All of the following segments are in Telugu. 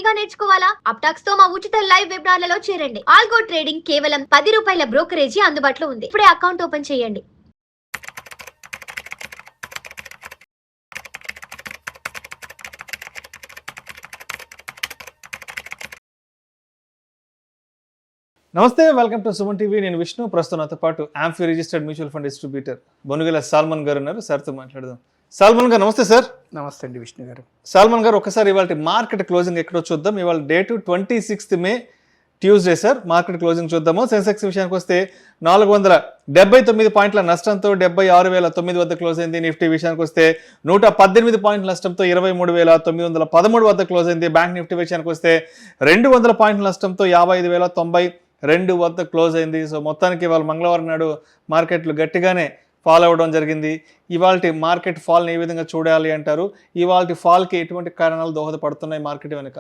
గా నేర్చుకోవాలా? అప్టాక్స్ తో మా ఉచిత లైవ్ వెబినార్లలో చేరండి. ఆల్గో ట్రేడింగ్ కేవలం ₹10 బ్రోకరేజీ అందుబాటులో ఉంది. ఇప్పుడే అకౌంట్ ఓపెన్ చేయండి. నమస్తే, వెల్కమ్ టు సుమన్ టీవీ. నేను విష్ణు. ప్రస్తుతం నాతో పాటు AMFI registered mutual fund distributor Bonugala Salman గారు ఉన్నారు. సార్తో మాట్లాడదాం. సాల్మన్ గారు నమస్తే సార్. నమస్తే అండి విష్ణు గారు. సాల్మన్ గారు, ఒకసారి ఇవాళ మార్కెట్ క్లోజింగ్ ఎక్కడో చూద్దాం. ఇవాళ డేటు 26 మే ట్యూస్డే సార్. మార్కెట్ క్లోజింగ్ చూద్దాము. సెన్సెక్స్ విషయానికి వస్తే 479 పాయింట్ల నష్టంతో 76,009 వద్ద క్లోజ్ అయింది. నిఫ్టీ విషయానికి వస్తే 118 పాయింట్ల నష్టంతో 23,913 వద్ద క్లోజ్ అయింది. బ్యాంక్ నిఫ్టీ విషయానికి వస్తే 200 పాయింట్ల నష్టంతో 55,092 వద్ద క్లోజ్ అయింది. సో మొత్తానికి ఇవాళ మంగళవారం నాడు మార్కెట్లు గట్టిగానే ఫాల్ అవ్వడం జరిగింది. ఇవాళ మార్కెట్ ఫాల్ని ఏ విధంగా చూడాలి అంటారు? ఇవాళ ఫాల్కి ఎటువంటి కారణాలు దోహదపడుతున్నాయి మార్కెట్ వెనుక?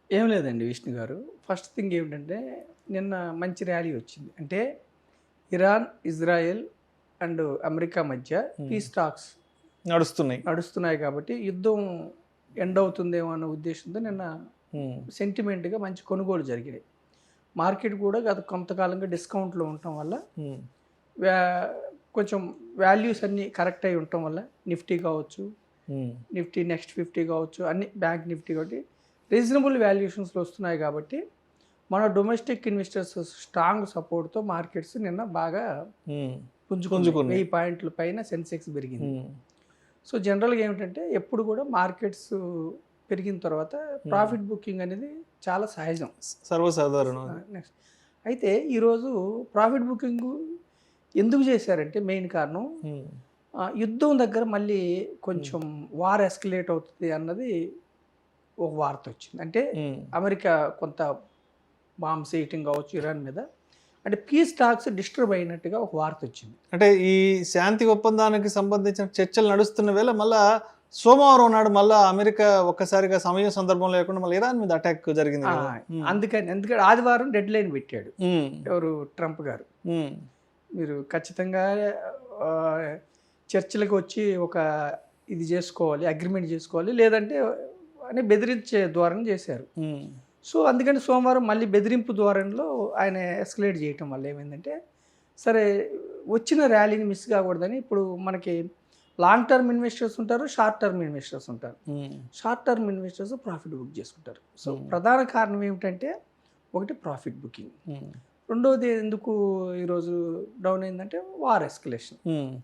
ఏం లేదండి విష్ణు గారు. ఫస్ట్ థింగ్ ఏమిటంటే, నిన్న మంచి ర్యాలీ వచ్చింది. అంటే ఇరాన్, ఇజ్రాయెల్ అండ్ అమెరికా మధ్య పీస్ టాక్స్ నడుస్తున్నాయి కాబట్టి యుద్ధం ఎండ్ అవుతుందేమో అన్న ఉద్దేశంతో నిన్న సెంటిమెంట్గా మంచి కొనుగోలు జరిగినాయి. మార్కెట్ కూడా గత కొంతకాలంగా డిస్కౌంట్లో ఉండటం వల్ల కొంచెం వాల్యూస్ అన్నీ కరెక్ట్ అయి ఉండటం వల్ల నిఫ్టీ కావచ్చు, నిఫ్టీ నెక్స్ట్ 50 కావచ్చు, అన్ని బ్యాంక్ నిఫ్టీ కాబట్టి రీజనబుల్ వాల్యుయేషన్స్లో వస్తున్నాయి. కాబట్టి మన డొమెస్టిక్ ఇన్వెస్టర్స్ స్ట్రాంగ్ సపోర్ట్తో మార్కెట్స్ నిన్న బాగా పుంజుకుని 1000 పాయింట్ల పైన సెన్సెక్స్ పెరిగింది. సో జనరల్గా ఏమిటంటే, ఎప్పుడు కూడా మార్కెట్స్ పెరిగిన తర్వాత ప్రాఫిట్ బుకింగ్ అనేది చాలా సహజం, సర్వసాధారణం. నెక్స్ట్ అయితే ఈరోజు ప్రాఫిట్ బుకింగ్ ఎందుకు చేశారంటే, మెయిన్ కారణం యుద్ధం దగ్గర మళ్ళీ కొంచెం వార్ ఎస్కలేట్ అవుతుంది అన్నది ఒక వార్త వచ్చింది. అంటే అమెరికా కొంత బాంబ్స్ వేయటం కావచ్చు ఇరాన్ మీద, అంటే పీస్ టాక్స్ డిస్టర్బ్ అయినట్టుగా ఒక వార్త వచ్చింది. అంటే ఈ శాంతి ఒప్పందానికి సంబంధించిన చర్చలు నడుస్తున్న వేళ మళ్ళా సోమవారం నాడు మళ్ళా అమెరికా ఒక్కసారిగా సమయం సందర్భం లేకుండా మళ్ళీ ఇరాన్ మీద అటాక్ జరిగింది. ఎందుకంటే ఆదివారం డెడ్ లైన్ పెట్టాడు ఎవరు, ట్రంప్ గారు. మీరు ఖచ్చితంగా చర్చలకు వచ్చి ఒక ఇది చేసుకోవాలి, అగ్రిమెంట్ చేసుకోవాలి, లేదంటే అని బెదిరించే ధోరణి చేశారు. సో అందుకని సోమవారం మళ్ళీ బెదిరింపు ధోరణిలో ఆయన ఎస్కలేట్ చేయటం వల్ల ఏమైందంటే, సరే వచ్చిన ర్యాలీని మిస్ కాకూడదని ఇప్పుడు మనకి లాంగ్ టర్మ్ ఇన్వెస్టర్స్ ఉంటారు, షార్ట్ టర్మ్ ఇన్వెస్టర్స్ ఉంటారు. Short term investors profit book చేసుకుంటారు. సో ప్రధాన కారణం ఏమిటంటే, ఒకటి ప్రాఫిట్ బుకింగ్, రెండోది ఎందుకు ఈరోజు డౌన్ అయిందంటే వార్ ఎస్కలేషన్.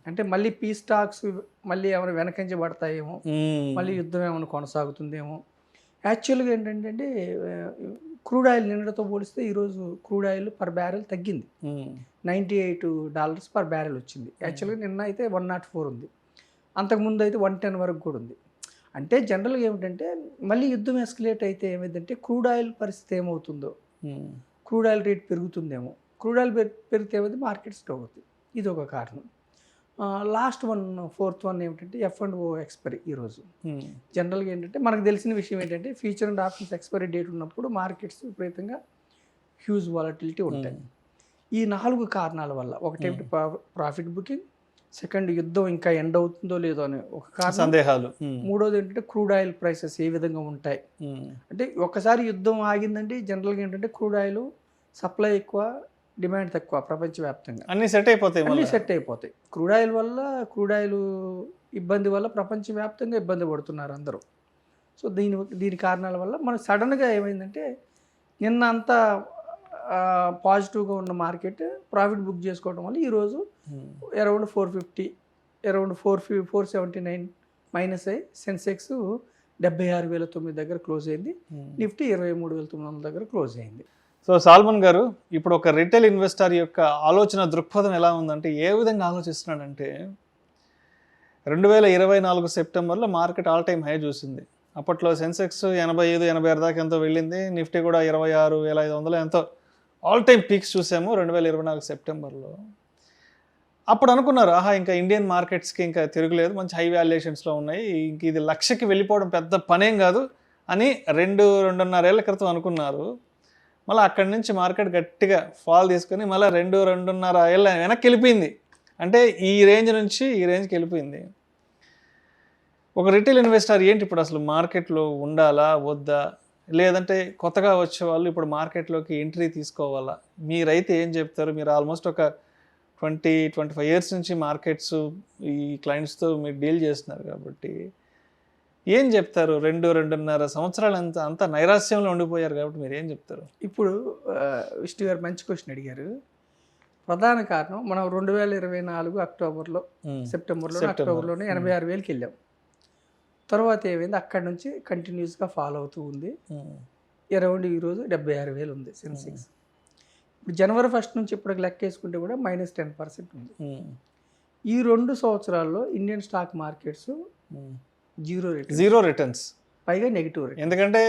అంటే మళ్ళీ పీస్ టాక్స్ మళ్ళీ ఏమైనా వెనకంచబడతాయేమో, మళ్ళీ యుద్ధం ఏమైనా కొనసాగుతుందేమో. యాక్చువల్గా ఏంటంటే, క్రూడ్ ఆయిల్ నిన్నటితో పోలిస్తే ఈరోజు క్రూడ్ ఆయిల్ పర్ బ్యారెల్ తగ్గింది. $98 పర్ బ్యారెల్ వచ్చింది. యాక్చువల్గా నిన్న అయితే 104 ఉంది, అంతకుముందు అయితే 110 వరకు కూడా ఉంది. అంటే జనరల్గా ఏమిటంటే, మళ్ళీ యుద్ధం ఎస్కలేట్ అయితే ఏమైందంటే క్రూడ్ ఆయిల్ పరిస్థితి ఏమవుతుందో, క్రూడ్ ఆయిల్ రేట్ పెరుగుతుందేమో, క్రూడ్ ఆయిల్ పెరిగితే ఏమైతే మార్కెట్ స్టవ్ అవుతుంది. ఇది ఒక కారణం. లాస్ట్ ఫోర్త్ వన్ ఏమిటంటే F&O ఎక్స్పైరీ ఈరోజు. జనరల్గా ఏంటంటే, మనకు తెలిసిన విషయం ఏంటంటే, future and options expiry date ఉన్నప్పుడు మార్కెట్స్ విపరీతంగా హ్యూజ్ వాలటిలిటీ ఉంటాయి. ఈ 4 కారణాల వల్ల, ఒకటేమిటి ప్రాఫిట్ బుకింగ్, సెకండ్ యుద్ధం ఇంకా ఎండ్ అవుతుందో లేదో అనే ఒక కారణం, సందేహాలు, మూడోది ఏంటంటే క్రూడ్ ఆయిల్ ప్రైసెస్ ఏ విధంగా ఉంటాయి. అంటే ఒక్కసారి యుద్ధం ఆగిందంటే జనరల్గా ఏంటంటే క్రూడ్ ఆయిల్ సప్లై ఎక్కువ, డిమాండ్ తక్కువ, ప్రపంచవ్యాప్తంగా అన్నీ సెట్ అయిపోతాయి. క్రూడ్ ఆయిల్ ఇబ్బంది వల్ల ప్రపంచవ్యాప్తంగా ఇబ్బంది పడుతున్నారు అందరూ. సో దీని కారణాల వల్ల మనకు సడన్గా ఏమైందంటే, నిన్న అంతా పాజిటివ్గా ఉన్న మార్కెట్ ప్రాఫిట్ బుక్ చేసుకోవడం వల్ల ఈరోజు అరౌండ్ 450, అరౌండ్ 479 మైనస్ అయ్యి సెన్సెక్స్ 76,009 దగ్గర క్లోజ్ అయింది. నిఫ్టీ 23,900 దగ్గర క్లోజ్ అయింది. సో సాల్మన్ గారు, ఇప్పుడు ఒక రిటైల్ ఇన్వెస్టర్ యొక్క ఆలోచన దృక్పథం ఎలా ఉందంటే, ఏ విధంగా ఆలోచిస్తున్నాడంటే, 2024 సెప్టెంబర్లో మార్కెట్ ఆల్ టైమ్ హై చూసింది. అప్పట్లో సెన్సెక్స్ 85-86 దాకా ఎంతో వెళ్ళింది. నిఫ్టీ కూడా 26,500 ఎంతో ఆల్ టైమ్ పీక్స్ చూసాము 2024 సెప్టెంబర్లో. అప్పుడు అనుకున్నారు, ఆహా ఇంకా ఇండియన్ మార్కెట్స్కి ఇంకా తిరుగులేదు, మంచి హై వాల్యుయేషన్స్లో ఉన్నాయి, ఇంక ఇది లక్షకి వెళ్ళిపోవడం పెద్ద పనేం కాదు అని 2-2.5 ఏళ్ల క్రితం అనుకున్నారు. మళ్ళీ అక్కడి నుంచి మార్కెట్ గట్టిగా ఫాల్ తీసుకొని మళ్ళీ 2-2.5 ఏళ్ళ వెనక్కి వెళ్ళిపోయింది. అంటే ఈ రేంజ్ నుంచి ఈ రేంజ్కి వెళ్ళిపోయింది. ఒక రిటైల్ ఇన్వెస్టర్ ఏంటి ఇప్పుడు అసలు మార్కెట్లో ఉండాలా వద్దా, లేదంటే కొత్తగా వచ్చే వాళ్ళు ఇప్పుడు మార్కెట్లోకి ఎంట్రీ తీసుకోవాలా? మీరైతే ఏం చెప్తారు? మీరు ఆల్మోస్ట్ ఒక 25 ఇయర్స్ నుంచి మార్కెట్స్ ఈ క్లయింట్స్తో మీరు డీల్ చేస్తున్నారు కాబట్టి ఏం చెప్తారు? 2.5 సంవత్సరాలు అంత నైరాశ్యంలో ఉండిపోయారు కాబట్టి మీరు ఏం చెప్తారు? ఇప్పుడు విష్ణు గారు మంచి క్వశ్చన్ అడిగారు. ప్రధాన కారణం మనం 2024 అక్టోబర్లో అక్టోబర్లోనే 86,000కి వెళ్ళాం. తర్వాత ఏమైంది, అక్కడి నుంచి కంటిన్యూస్గా ఫాలో అవుతూ ఉంది. అరౌండ్ ఈరోజు 76,000 ఉంది సెన్సెక్స్. ఇప్పుడు జనవరి 1 నుంచి ఇప్పటికి లెక్క వేసుకుంటే కూడా -10% ఉంది. ఈ 2 సంవత్సరాల్లో Indian stock markets zero returns, పైగా నెగిటివ్ రిటర్న్. ఎందుకంటే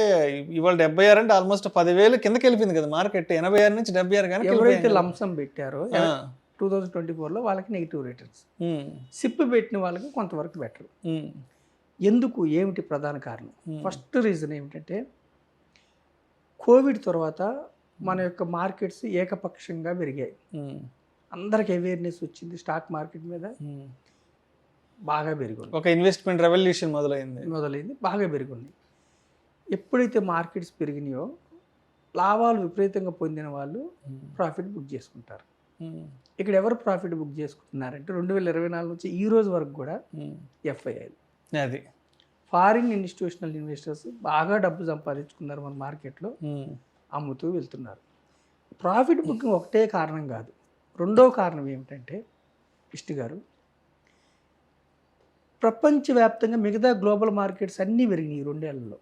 ఇవాళ 76 అంటే ఆల్మోస్ట్ 10,000 కిందకి వెళ్ళిపోయింది కదా మార్కెట్. 86 నుంచి 76 కానీ ఎవరైతే లంసం పెట్టారో 2024లో వాళ్ళకి నెగిటివ్ రిటర్న్స్. సిప్ పెట్టిన వాళ్ళకి కొంతవరకు బెటర్. ఎందుకు, ఏమిటి ప్రధాన కారణం? ఫస్ట్ రీజన్ ఏమిటంటే కోవిడ్ తర్వాత మన యొక్క మార్కెట్స్ ఏకపక్షంగా పెరిగాయి. అందరికి అవేర్నెస్ వచ్చింది, స్టాక్ మార్కెట్ మీద బాగా పెరిగింది. ఒక ఇన్వెస్ట్మెంట్ రెవల్యూషన్ మొదలైంది, బాగా పెరిగింది. ఎప్పుడైతే మార్కెట్స్ పెరిగినాయో లాభాలు విపరీతంగా పొందిన వాళ్ళు ప్రాఫిట్ బుక్ చేసుకుంటారు. ఇక్కడ ఎవరు ప్రాఫిట్ బుక్ చేసుకుంటున్నారంటే 2024 నుంచి ఈ రోజు వరకు కూడా ఎఫ్ఐఐలు, అది ఫారిన్ ఇన్స్టిట్యూషనల్ ఇన్వెస్టర్స్ బాగా డబ్బు సంపాదించుకున్నారు, మన మార్కెట్లో అమ్ముతూ వెళ్తున్నారు. ప్రాఫిట్ బుకింగ్ ఒకటే కారణం కాదు. రెండో కారణం ఏమిటంటే విష్ణు గారు, ప్రపంచవ్యాప్తంగా మిగతా గ్లోబల్ మార్కెట్స్ అన్నీ పెరిగినాయి ఈ 2 ఏళ్లలో.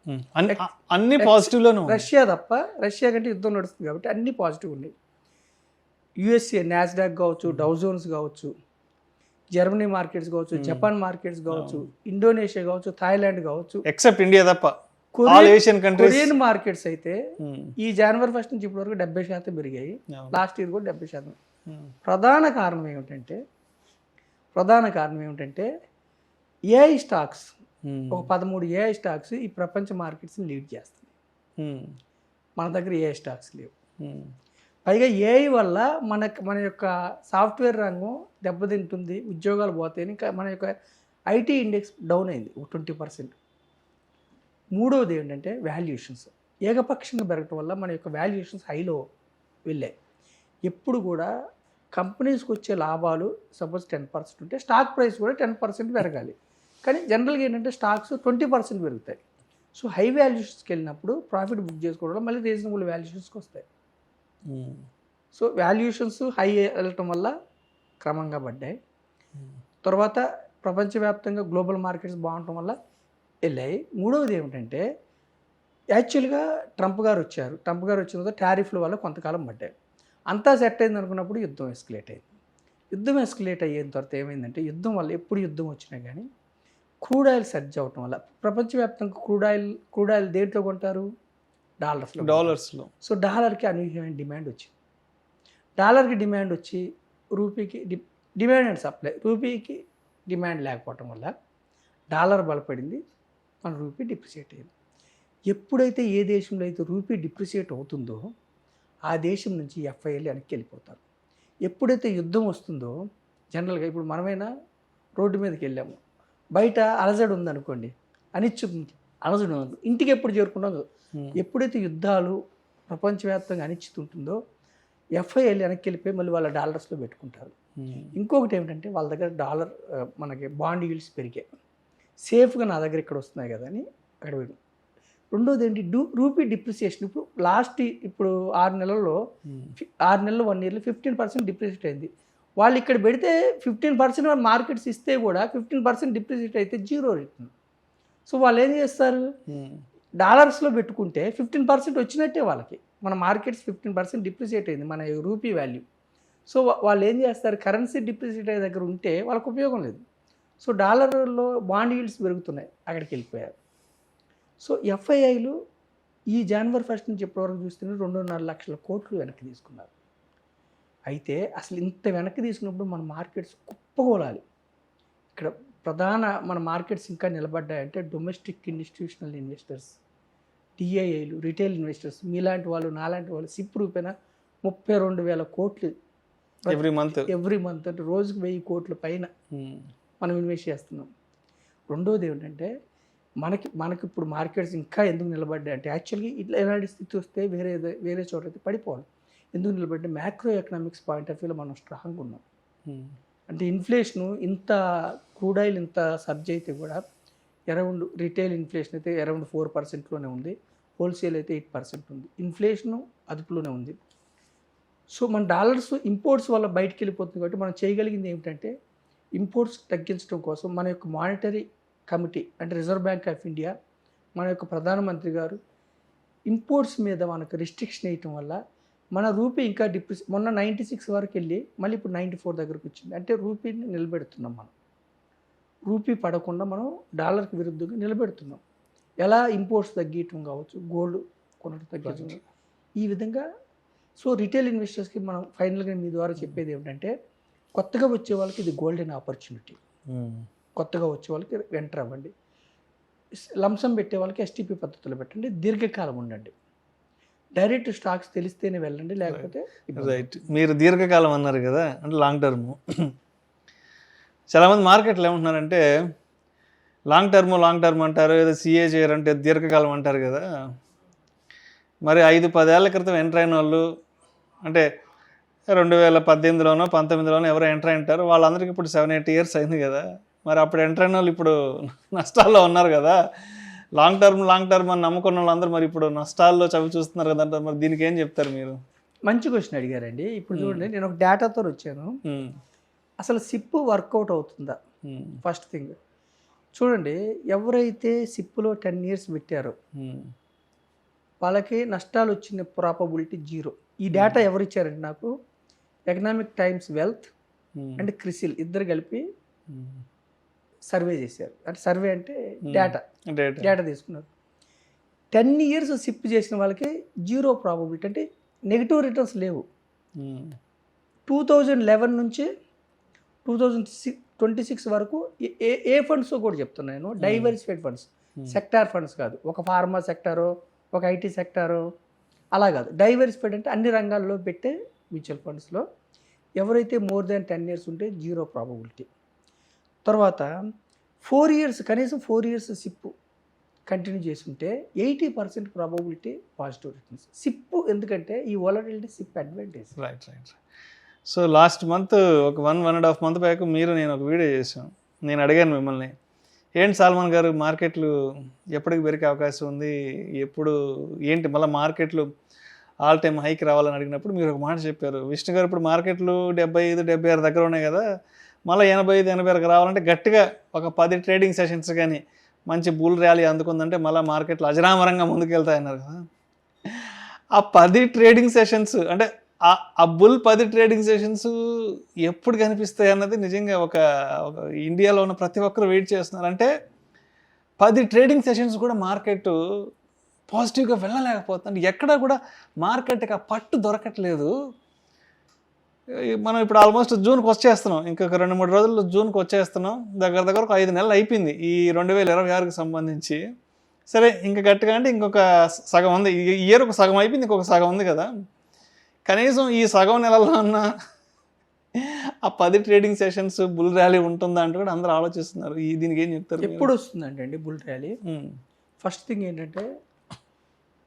అన్ని పాజిటివ్లోనే. రష్యా తప్ప, రష్యా కంటే యుద్ధం నడుస్తుంది కాబట్టి అన్ని పాజిటివ్ ఉన్నాయి. యుఎస్ఏ నాస్డాక్ కావచ్చు, డౌజోన్స్ కావచ్చు, జర్మనీ మార్కెట్స్ కావచ్చు, జపాన్ మార్కెట్స్ కావచ్చు, ఇండోనేషియా కావచ్చు, థాయిలాండ్ కావచ్చు, ఎక్సెప్ట్ ఇండియా తప్ప కొరియన్ మార్కెట్స్ అయితే ఈ జనవరి 1 నుంచి ఇప్పటి వరకు 70% పెరిగాయి. లాస్ట్ ఇయర్ కూడా 70%. ప్రధాన కారణం ఏమిటంటే ఏఐ స్టాక్స్, ఒక 13 ఏఐ స్టాక్స్ ఈ ప్రపంచ మార్కెట్స్ని లీడ్ చేస్తుంది. మన దగ్గర ఏఐ స్టాక్స్ లేవు. పైగా ఏఐ వల్ల మన యొక్క సాఫ్ట్వేర్ రంగం దెబ్బతింటుంది, ఉద్యోగాలు పోతాయి. ఇంకా మన యొక్క ఐటీ ఇండెక్స్ డౌన్ అయింది 20%. మూడవది ఏంటంటే వాల్యుయేషన్స్ ఏకపక్షంగా పెరగటం వల్ల మన యొక్క వాల్యుయేషన్స్ హైలో వెళ్ళాయి. ఎప్పుడు కూడా కంపెనీస్కి వచ్చే లాభాలు సపోజ్ 10% ఉంటే స్టాక్ ప్రైస్ కూడా 10% పెరగాలి. కానీ జనరల్గా ఏంటంటే స్టాక్స్ 20% పెరుగుతాయి. సో హై వాల్యుయేషన్స్కి వెళ్ళినప్పుడు ప్రాఫిట్ బుక్ చేసుకోవడం మళ్ళీ రీజనబుల్ వాల్యుయేషన్స్కి వస్తాయి. సో వాల్యుయేషన్స్ హై వెళ్ళటం వల్ల క్రమంగా పడ్డాయి. తర్వాత ప్రపంచవ్యాప్తంగా గ్లోబల్ మార్కెట్స్ బాగుండటం వల్ల వెళ్ళాయి. మూడవది ఏమిటంటే యాక్చువల్గా ట్రంప్ గారు వచ్చిన తర్వాత టారిఫ్ల వల్ల కొంతకాలం పడ్డాయి. అంతా సెట్ అయింది అనుకున్నప్పుడు యుద్ధం ఎస్కలేట్ అయింది. యుద్ధం ఎస్కలేట్ అయిన తర్వాత ఏమైందంటే, యుద్ధం వల్ల ఎప్పుడు యుద్ధం వచ్చినా కానీ క్రూడ్ ఆయిల్ సర్జ్ అవటం వల్ల ప్రపంచవ్యాప్తంగా క్రూడ్ ఆయిల్ దేంట్లో కొంటారు? డాలర్స్లో. సో డాలర్కి అనూహ్యమైన డిమాండ్ వచ్చింది. డాలర్కి డిమాండ్ వచ్చి రూపీకి డిమాండ్ అండ్ సప్లై, రూపీకి డిమాండ్ లేకపోవటం వల్ల డాలర్ బలపడింది, మన రూపీ డిప్రిషియేట్ అయింది. ఎప్పుడైతే ఏ దేశంలో అయితే రూపీ డిప్రిషియేట్ అవుతుందో ఆ దేశం నుంచి ఎఫ్ఐఎల్ వెనక్కి వెళ్ళిపోతారు. ఎప్పుడైతే యుద్ధం వస్తుందో, జనరల్గా ఇప్పుడు మనమైనా రోడ్డు మీదకి వెళ్ళాము, బయట అలజడి ఉందనుకోండి, అలజడి ఉంది, ఇంటికి ఎప్పుడు చేరుకుంటాం. ఎప్పుడైతే యుద్ధాలు ప్రపంచవ్యాప్తంగా అనిశ్చితి ఉంటుందో ఎఫ్ఐఎల్ వెనక్కి వెళ్ళిపోయి మళ్ళీ వాళ్ళ డాలర్స్లో పెట్టుకుంటారు. ఇంకొకటి ఏమిటంటే వాళ్ళ దగ్గర డాలర్ మనకి బాండ్ ఈల్డ్స్ పెరిగాయి, సేఫ్గా నా దగ్గర ఇక్కడ వస్తున్నాయి కదా అని అక్కడ పెట్టి. రెండోది ఏంటి, రూపీ డిప్రిసియేషన్. ఇప్పుడు 6 నెలల్లో 1 ఇయర్లో 15% డిప్రిసియేట్ అయింది. వాళ్ళు ఇక్కడ పెడితే 15% మార్కెట్స్ ఇస్తే కూడా 15% డిప్రిసియేట్ అయితే జీరో రిటర్న్. సో వాళ్ళు ఏం చేస్తారు, డాలర్స్లో పెట్టుకుంటే 15% వచ్చినట్టే వాళ్ళకి. మన మార్కెట్స్ 15% డిప్రిసియేట్ అయింది మన రూపీ వాల్యూ. సో వాళ్ళు ఏం చేస్తారు, కరెన్సీ డిప్రిసియేట్ అయ్యే దగ్గర ఉంటే వాళ్ళకి ఉపయోగం లేదు. సో డాలర్లో బాండ్ ఈల్డ్స్ పెరుగుతున్నాయి, అక్కడికి వెళ్ళిపోయారు. సో ఎఫ్ఐఐలు ఈ జనవరి 1 నుంచి ఇప్పటివరకు చూస్తున్న 2.5 లక్షల కోట్లు వెనక్కి తీసుకున్నారు. అయితే అసలు ఇంత వెనక్కి తీసుకున్నప్పుడు మన మార్కెట్స్ కుప్పగోలాలి. ఇక్కడ మన మార్కెట్స్ ఇంకా నిలబడ్డాయంటే డొమెస్టిక్ ఇన్స్టిట్యూషనల్ ఇన్వెస్టర్స్, డిఐఐలు, రిటైల్ ఇన్వెస్టర్స్, మీలాంటి వాళ్ళు, నాలాంటి వాళ్ళు సిప్ రూపేనా 32,000 కోట్లు ఎవ్రీ మంత్ అంటే రోజుకి 1,000 కోట్ల పైన మనం ఇన్వెస్ట్ చేస్తున్నాం. రెండోది ఏమిటంటే మనకి ఇప్పుడు మార్కెట్స్ ఇంకా ఎందుకు నిలబడ్డాయి అంటే యాక్చువల్గా ఇట్లా ఎలాంటి స్థితి వస్తే వేరే చోట అయితే పడిపోవాలి. ఎందుకు నిలబడ్డే మ్యాక్రో ఎకనామిక్స్ పాయింట్ ఆఫ్ వ్యూలో మనం స్ట్రాంగ్గా ఉన్నాం. అంటే ఇన్ఫ్లేషను ఇంత క్రూడ్ ఆయిల్ ఇంత సర్జ్ అయితే కూడా అరౌండ్ రిటైల్ ఇన్ఫ్లేషన్ అయితే అరౌండ్ 4%లోనే ఉంది, హోల్సేల్ అయితే 8% ఉంది. ఇన్ఫ్లేషను అదుపులోనే ఉంది. సో మన డాలర్స్ ఇంపోర్ట్స్ వల్ల బయటికి వెళ్ళిపోతుంది కాబట్టి మనం చేయగలిగింది ఏమిటంటే ఇంపోర్ట్స్ తగ్గించడం కోసం మన యొక్క మానిటరీ కమిటీ అంటే రిజర్వ్ బ్యాంక్ ఆఫ్ ఇండియా, మన యొక్క ప్రధానమంత్రి గారు ఇంపోర్ట్స్ మీద మనకు రిస్ట్రిక్షన్ వేయటం వల్ల మన రూపీ ఇంకా మొన్న 96 వరకు వెళ్ళి మళ్ళీ ఇప్పుడు 94 దగ్గరకు వచ్చింది. అంటే రూపీని నిలబెడుతున్నాం మనం, రూపీ పడకుండా మనం డాలర్కి విరుద్ధంగా నిలబెడుతున్నాం. ఎలా ఇంపోర్ట్స్ తగ్గించడం కావచ్చు, గోల్డ్ కొనడం తగ్గించడం, ఈ విధంగా. సో రిటైల్ ఇన్వెస్టర్స్కి మనం ఫైనల్గా మీ ద్వారా చెప్పేది ఏమిటంటే కొత్తగా వచ్చే వాళ్ళకి ఇది గోల్డెన్ ఆపర్చునిటీ. కొత్తగా వచ్చే వాళ్ళకి ఎంటర్ అవ్వండి. లంసం పెట్టే వాళ్ళకి ఎస్టీపీ పద్ధతిలో పెట్టండి, దీర్ఘకాలం ఉండండి. డైరెక్ట్ స్టాక్స్ తెలిస్తేనే వెళ్ళండి, లేకపోతే రైట్. మీరు దీర్ఘకాలం అన్నారు కదా, అంటే లాంగ్ టర్మ్. చాలామంది మార్కెట్లో ఏమంటున్నారంటే లాంగ్ టర్మ్ అంటారు, ఏదో సిఏ చేయరంటే దీర్ఘకాలం అంటారు కదా. మరి 5-10 ఏళ్ల క్రితం ఎంటర్ అయిన వాళ్ళు, అంటే 2018లోనో 19లోనో ఎవరో ఎంటర్ అయింటారు, వాళ్ళందరికీ ఇప్పుడు 7-8 ఇయర్స్ అయింది కదా. మరి అప్పుడు ఎంటర్ అయిన వాళ్ళు ఇప్పుడు నష్టాల్లో ఉన్నారు కదా. లాంగ్ టర్మ్ అని నమ్ముకున్న వాళ్ళందరూ మరి ఇప్పుడు నష్టాల్లో చవి చూస్తున్నారు కదా. మరి దీనికి ఏం చెప్తారు మీరు? మంచి క్వశ్చన్ అడిగారండి. ఇప్పుడు చూడండి, నేను ఒక డేటాతో వచ్చాను. అసలు సిప్ వర్కౌట్ అవుతుందా? ఫస్ట్ థింగ్ చూడండి, ఎవరైతే సిప్లో 10 ఇయర్స్ పెట్టారో వాళ్ళకి నష్టాలు వచ్చిన ప్రాబబిలిటీ 0. ఈ డేటా ఎవరు ఇచ్చారంటే నాకు economic times wealth and CRISIL ఇద్దరు కలిపి సర్వే చేశారు. అంటే సర్వే అంటే డేటా తీసుకున్నారు. 10 ఇయర్స్ సిప్ చేసిన వాళ్ళకి 0 ప్రాబబిలిటీ, అంటే నెగిటివ్ రిటర్న్స్ లేవు. 2011 నుంచి 2026 వరకు ఏ ఫండ్స్ కూడా చెప్తున్నాను నేను, డైవర్సిఫైడ్ ఫండ్స్, సెక్టార్ ఫండ్స్ కాదు. ఒక ఫార్మా సెక్టారో ఒక ఐటీ సెక్టారో అలా కాదు. డైవర్సిఫైడ్ అంటే అన్ని రంగాల్లో పెట్టే మ్యూచువల్ ఫండ్స్లో ఎవరైతే మోర్ దాన్ 10 ఇయర్స్ ఉంటే 0 ప్రాబబిలిటీ. తర్వాత 4 ఇయర్స్, కనీసం 4 ఇయర్స్ సిప్ కంటిన్యూ చేసి ఉంటే 80% ప్రాబబిలిటీ పాజిటివ్ రిటర్న్స్. సిప్ ఎందుకంటే ఈ volatility SIP advantage. Right. So last month ఒక 1.5 మంత్ బ్యాక్ నేను ఒక వీడియో చేశాను. నేను అడిగాను మిమ్మల్ని, ఏంటి సాల్మన్ గారు మార్కెట్లు ఎప్పటికి పెరిగే అవకాశం ఉంది, ఎప్పుడు ఏంటి మళ్ళీ మార్కెట్లు ఆల్ టైమ్ హైకి రావాలని అడిగినప్పుడు మీరు ఒక మాట చెప్పారు, విష్ణు గారు ఇప్పుడు మార్కెట్లు 75-76 దగ్గర ఉన్నాయి కదా, మళ్ళీ 85-86 రావాలంటే గట్టిగా ఒక 10 ట్రేడింగ్ సెషన్స్ కానీ మంచి బుల్ ర్యాలీ అందుకుందంటే మళ్ళీ మార్కెట్లు అజరామరంగా ముందుకెళ్తాయన్నారు కదా. ఆ 10 ట్రేడింగ్ సెషన్స్ అంటే ఆ బుల్ 10 ట్రేడింగ్ సెషన్స్ ఎప్పుడు కనిపిస్తాయి అన్నది నిజంగా ఒక ఇండియాలో ఉన్న ప్రతి ఒక్కరు వెయిట్ చేస్తున్నారు. అంటే 10 ట్రేడింగ్ సెషన్స్ కూడా మార్కెట్ పాజిటివ్గా వెళ్ళలేకపోతుంది. ఎక్కడా కూడా మార్కెట్కి ఆ పట్టు దొరకట్లేదు. మనం ఇప్పుడు ఆల్మోస్ట్ జూన్కి వచ్చేస్తున్నాం, ఇంకొక 2-3 రోజుల్లో జూన్కి వచ్చేస్తున్నాం. దగ్గర ఒక 5 నెలలు అయిపోయింది ఈ 2026కి సంబంధించి. సరే, ఇంకా గట్టిగా అంటే ఇంకొక సగం ఉంది. ఈ ఇయర్ ఒక సగం అయిపోయింది, ఇంకొక సగం ఉంది కదా. కనీసం ఈ సగం నెలలో ఉన్న ఆ 10 ట్రేడింగ్ సెషన్స్ బుల్ ర్యాలీ ఉంటుందా అంటే కూడా అందరూ ఆలోచిస్తున్నారు. దీనికి ఏం చెప్తారు? ఎప్పుడు వస్తుందంటే బుల్ ర్యాలీ ఫస్ట్ థింగ్ ఏంటంటే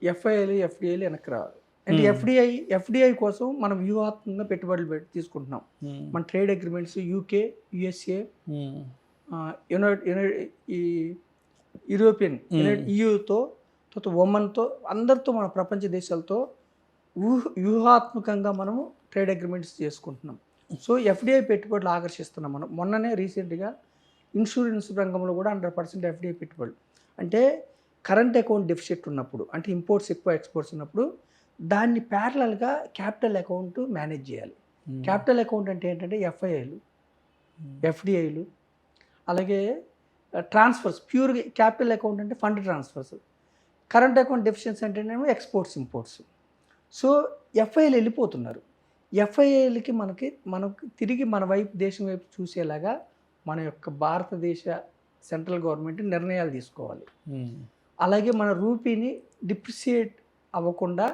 ఎఫ్ఐఐలు ఎఫ్డిఐలు వెనక్కి రావాలి. అంటే ఎఫ్డిఐ కోసం మనం వ్యూహాత్మకంగా పెట్టుబడులు తీసుకుంటున్నాం. మన ట్రేడ్ అగ్రిమెంట్స్ యూకే, యుఎస్ఏ, ఈ యూరోపియన్ ఈయూతో, ఒమన్తో, అందరితో, మన ప్రపంచ దేశాలతో వ్యూహాత్మకంగా మనము ట్రేడ్ అగ్రిమెంట్స్ చేసుకుంటున్నాం. సో ఎఫ్డిఐ పెట్టుబడులు ఆకర్షిస్తున్నాం మనం. మొన్ననే రీసెంట్గా ఇన్సూరెన్స్ రంగంలో కూడా 100% ఎఫ్డిఐ పెట్టుబడులు. అంటే కరెంట్ అకౌంట్ డెఫిసిట్ ఉన్నప్పుడు, అంటే ఇంపోర్ట్స్ ఎక్కువ ఎక్స్పోర్ట్స్ ఉన్నప్పుడు దాన్ని ప్యారలల్గా క్యాపిటల్ అకౌంట్ మేనేజ్ చేయాలి. క్యాపిటల్ అకౌంట్ అంటే ఏంటంటే ఎఫ్ఐఐలు, ఎఫ్డిఐలు, అలాగే ట్రాన్స్ఫర్స్. ప్యూర్ క్యాపిటల్ అకౌంట్ అంటే fund transfers. Current account deficiency అంటేనేమో ఎక్స్పోర్ట్స్ ఇంపోర్ట్స్. సో ఎఫ్ఐఐలు వెళ్ళిపోతున్నారు. ఎఫ్ఐఐలకి మనకు తిరిగి మన వైపు, దేశం వైపు చూసేలాగా మన యొక్క భారతదేశ సెంట్రల్ గవర్నమెంట్ నిర్ణయాలు తీసుకోవాలి. అలాగే మన రూపీని డిప్రిసియేట్ అవ్వకుండా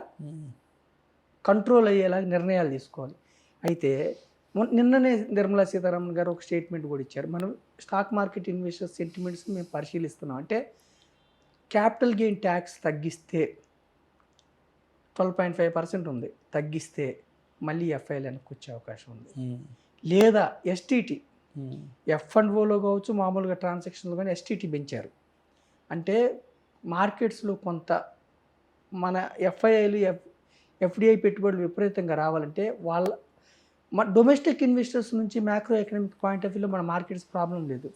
కంట్రోల్ అయ్యేలాగా నిర్ణయాలు తీసుకోవాలి. అయితే నిన్ననే నిర్మలా సీతారామన్ గారు ఒక స్టేట్మెంట్ కూడా ఇచ్చారు. మనం స్టాక్ మార్కెట్ ఇన్వెస్టర్స్ సెంటిమెంట్స్ మేము పరిశీలిస్తున్నాం. అంటే క్యాపిటల్ గెయిన్ ట్యాక్స్ తగ్గిస్తే 12.5% ఉంది, తగ్గిస్తే మళ్ళీ ఎఫ్ఐఎల్ వెనక్కి వచ్చే అవకాశం ఉంది. లేదా ఎస్టీటీ F&Oలో కావచ్చు, మామూలుగా ట్రాన్సాక్షన్లో కానీ ఎస్టీటీ పెంచారు అంటే మార్కెట్స్లో కొంత మన ఎఫ్ఐఐలు ఎఫ్డిఐ పెట్టుబడులు విపరీతంగా రావాలంటే మన డొమెస్టిక్ ఇన్వెస్టర్స్ నుంచి మ్యాక్రో ఎకనామిక్ పాయింట్ ఆఫ్ వ్యూలో మన మార్కెట్స్ ప్రాబ్లం లేదు.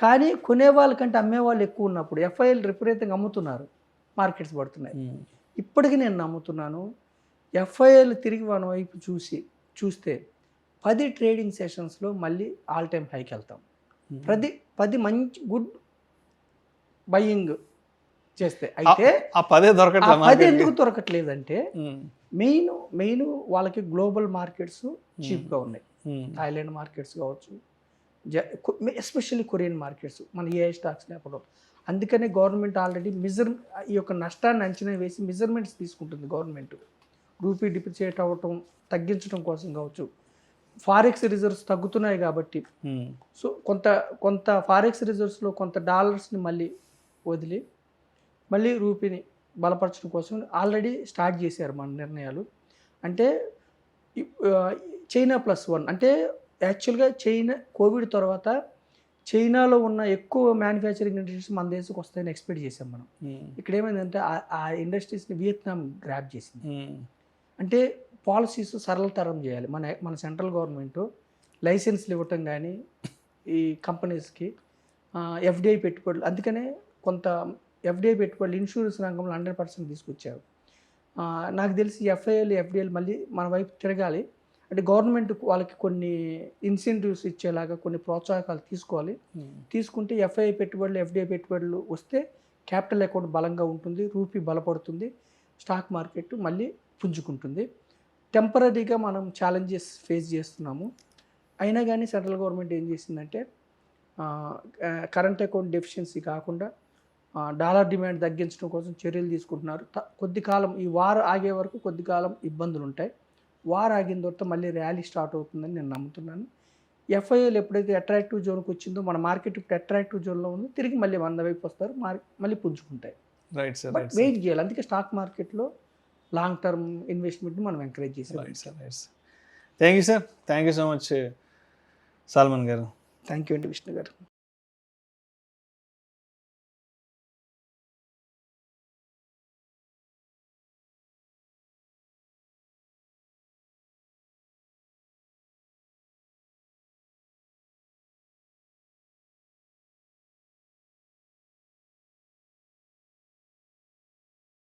కానీ కొనే వాళ్ళకంటే అమ్మే వాళ్ళు ఎక్కువ ఉన్నప్పుడు ఎఫ్ఐఎల్ విపరీతంగా అమ్ముతున్నారు, మార్కెట్స్ పడుతున్నాయి. ఇప్పటికీ నేను నమ్ముతున్నాను ఎఫ్ఐఎల్ తిరిగి మన వైపు చూస్తే 10 ట్రేడింగ్ సెషన్స్లో మళ్ళీ ఆల్ టైమ్ హైకి వెళ్తాం. 10 మంచి గుడ్ బయింగ్ చేస్తే. అయితే ఆ 10 ఎందుకు దొరకట్లేదంటే మెయిన్ వాళ్ళకి గ్లోబల్ మార్కెట్స్ చీప్గా ఉన్నాయి. థాయిలాండ్ మార్కెట్స్ కావచ్చు, ఎస్పెషల్లీ కొరియన్ మార్కెట్స్, మన ఏఐ స్టాక్స్ లేకపోవడం. అందుకనే గవర్నమెంట్ ఆల్రెడీ ఈ యొక్క నష్టాన్ని అంచనా వేసి మెజర్మెంట్స్ తీసుకుంటుంది గవర్నమెంట్. రూపీ డిప్రిసియేట్ అవ్వటం తగ్గించడం కోసం కావచ్చు, ఫారెక్స్ రిజర్వ్స్ తగ్గుతున్నాయి కాబట్టి సో కొంత ఫారెక్స్ రిజర్వ్స్లో కొంత డాలర్స్ని మళ్ళీ వదిలి మళ్ళీ రూపీని బలపరచడం కోసం ఆల్రెడీ స్టార్ట్ చేశారు మన నిర్ణయాలు. అంటే చైనా +1 అంటే యాక్చువల్గా కోవిడ్ తర్వాత చైనాలో ఉన్న ఎక్కువ మ్యానుఫ్యాక్చరింగ్ ఇండస్ట్రీస్ మన దేశంకి వస్తాయని ఎక్స్పెక్ట్ చేసాం మనం. ఇక్కడ ఏమైందంటే ఆ ఇండస్ట్రీస్ని వియత్నాం గ్రాప్ చేసింది. అంటే పాలసీస్ సరళతరం చేయాలి. మన సెంట్రల్ గవర్నమెంట్ లైసెన్స్లు ఇవ్వటం కానీ ఈ కంపెనీస్కి ఎఫ్డిఐ పెట్టుబడులు, అందుకనే కొంత ఎఫ్డిఐ పెట్టుబడులు ఇన్సూరెన్స్ రంగంలో 100% తీసుకొచ్చారు. నాకు తెలిసి ఎఫ్ఐఎల్ ఎఫ్డిఐలు మళ్ళీ మన వైపు తిరగాలి. అంటే గవర్నమెంట్ వాళ్ళకి కొన్ని ఇన్సెంటివ్స్ ఇచ్చేలాగా కొన్ని ప్రోత్సాహకాలు తీసుకోవాలి. తీసుకుంటే ఎఫ్ఐఐ పెట్టుబడులు ఎఫ్డిఐ పెట్టుబడులు వస్తే క్యాపిటల్ అకౌంట్ బలంగా ఉంటుంది, రూపీ బలపడుతుంది, స్టాక్ మార్కెట్ మళ్ళీ పుంజుకుంటుంది. టెంపరీగా మనం ఛాలెంజెస్ ఫేస్ చేస్తున్నాము. అయినా కానీ సెంట్రల్ గవర్నమెంట్ ఏం చేసిందంటే కరెంట్ అకౌంట్ డెఫిషియన్సీ కాకుండా డాలర్ డిమాండ్ తగ్గించడం కోసం చర్యలు తీసుకుంటున్నారు. కొద్ది కాలం ఈ వార్ ఆగే వరకు కొద్ది కాలం ఇబ్బందులు ఉంటాయి. వార్ ఆగిన తర్వాత మళ్ళీ ర్యాలీ స్టార్ట్ అవుతుందని నేను నమ్ముతున్నాను. ఎఫ్ఐఎల్ ఎప్పుడైతే అట్రాక్టివ్ జోన్కి వచ్చిందో మన మార్కెట్ ఇప్పుడు అట్రాక్టివ్ జోన్లో ఉంది, తిరిగి మళ్ళీ 100 వైపు వస్తారు, మళ్ళీ పుంజుకుంటాయి. రైట్ సార్, వెయిట్ చేయాలి. అందుకే స్టాక్ మార్కెట్లో లాంగ్ టర్మ్ ఇన్వెస్ట్మెంట్ని మనం ఎంకరేజ్ చేసాం. Thank you sir, thank you so much Salman garu. Thank you అండి విష్ణు గారు.